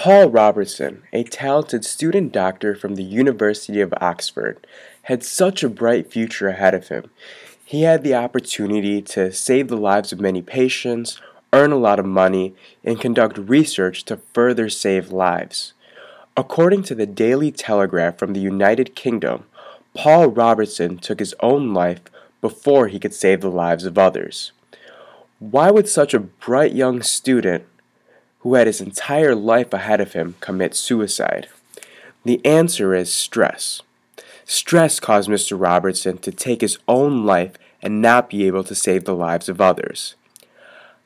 Paul Robertson, a talented student doctor from the University of Oxford, had such a bright future ahead of him. He had the opportunity to save the lives of many patients, earn a lot of money, and conduct research to further save lives. According to the Daily Telegraph from the United Kingdom, Paul Robertson took his own life before he could save the lives of others. Why would such a bright young student who had his entire life ahead of him commit suicide? The answer is stress. Stress caused Mr. Robertson to take his own life and not be able to save the lives of others.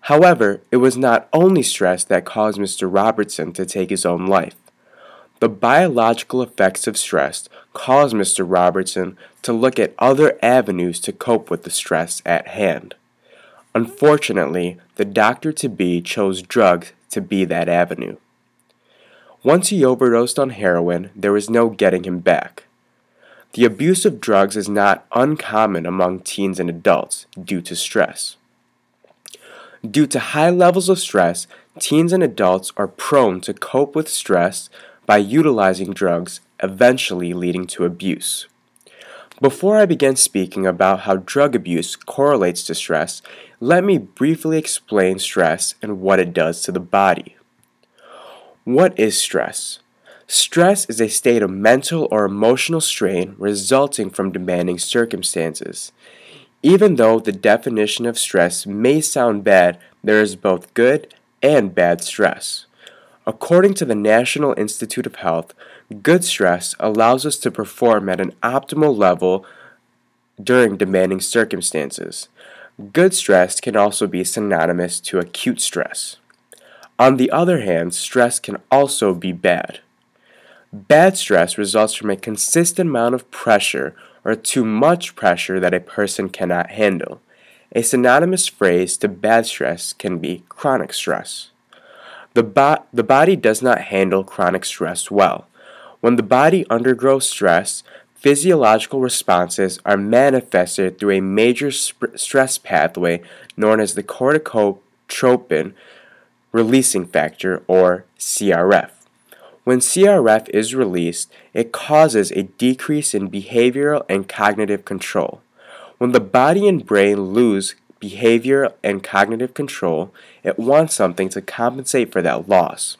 However, it was not only stress that caused Mr. Robertson to take his own life. The biological effects of stress caused Mr. Robertson to look at other avenues to cope with the stress at hand. Unfortunately, the doctor-to-be chose drugs to be that avenue. Once he overdosed on heroin, there was no getting him back. The abuse of drugs is not uncommon among teens and adults due to stress. Due to high levels of stress, teens and adults are prone to cope with stress by utilizing drugs, eventually leading to abuse. Before I begin speaking about how drug abuse correlates to stress, let me briefly explain stress and what it does to the body. What is stress? Stress is a state of mental or emotional strain resulting from demanding circumstances. Even though the definition of stress may sound bad, there is both good and bad stress. According to the National Institute of Health, good stress allows us to perform at an optimal level during demanding circumstances. Good stress can also be synonymous to acute stress. On the other hand, stress can also be bad. Bad stress results from a consistent amount of pressure or too much pressure that a person cannot handle. A synonymous phrase to bad stress can be chronic stress. The body does not handle chronic stress well. When the body undergoes stress, physiological responses are manifested through a major stress pathway known as the corticotropin releasing factor, or CRF. When CRF is released, it causes a decrease in behavioral and cognitive control. When the body and brain lose behavioral and cognitive control, it wants something to compensate for that loss.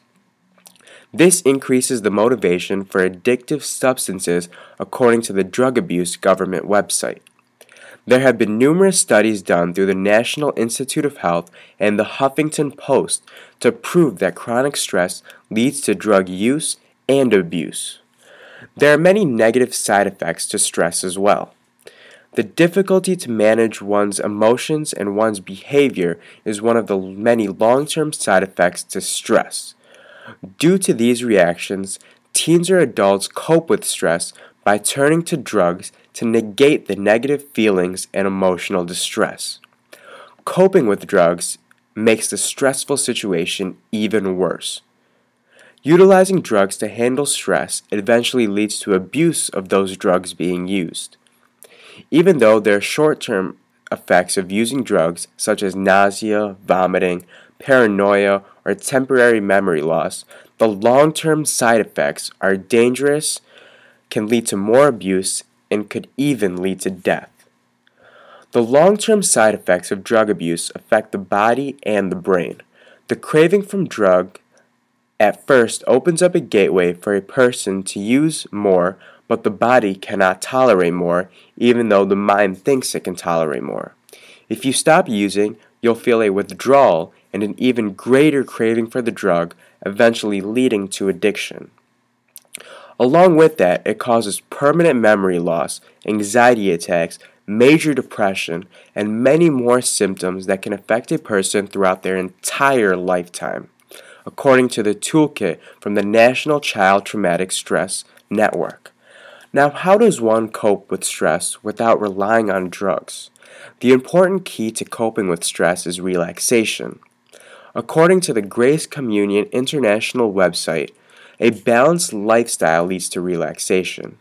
This increases the motivation for addictive substances according to the Drug Abuse Government website. There have been numerous studies done through the National Institute of Health and the Huffington Post to prove that chronic stress leads to drug use and abuse. There are many negative side effects to stress as well. The difficulty to manage one's emotions and one's behavior is one of the many long-term side effects to stress. Due to these reactions, teens or adults cope with stress by turning to drugs to negate the negative feelings and emotional distress. Coping with drugs makes the stressful situation even worse. Utilizing drugs to handle stress eventually leads to abuse of those drugs being used. Even though there are short-term effects of using drugs, such as nausea, vomiting, paranoia, or temporary memory loss, the long-term side effects are dangerous, can lead to more abuse, and could even lead to death. The long-term side effects of drug abuse affect the body and the brain. The craving from drug at first opens up a gateway for a person to use more, but the body cannot tolerate more, even though the mind thinks it can tolerate more. If you stop using, you'll feel a withdrawal and an even greater craving for the drug, eventually leading to addiction. Along with that, it causes permanent memory loss, anxiety attacks, major depression, and many more symptoms that can affect a person throughout their entire lifetime, according to the toolkit from the National Child Traumatic Stress Network. Now, how does one cope with stress without relying on drugs? The important key to coping with stress is relaxation. According to the Grace Communion International website, a balanced lifestyle leads to relaxation.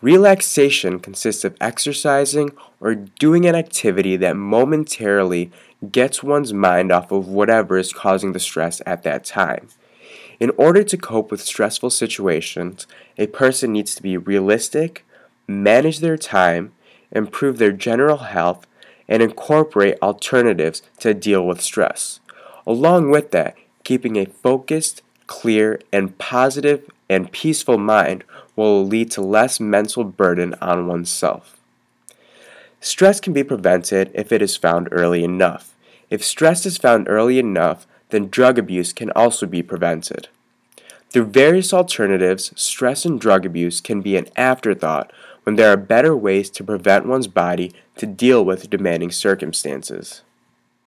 Relaxation consists of exercising or doing an activity that momentarily gets one's mind off of whatever is causing the stress at that time. In order to cope with stressful situations, a person needs to be realistic, manage their time, improve their general health, and incorporate alternatives to deal with stress. Along with that, keeping a focused, clear, and positive and peaceful mind will lead to less mental burden on oneself. Stress can be prevented if it is found early enough. If stress is found early enough, then drug abuse can also be prevented. Through various alternatives, stress and drug abuse can be an afterthought when there are better ways to prevent one's body to deal with demanding circumstances.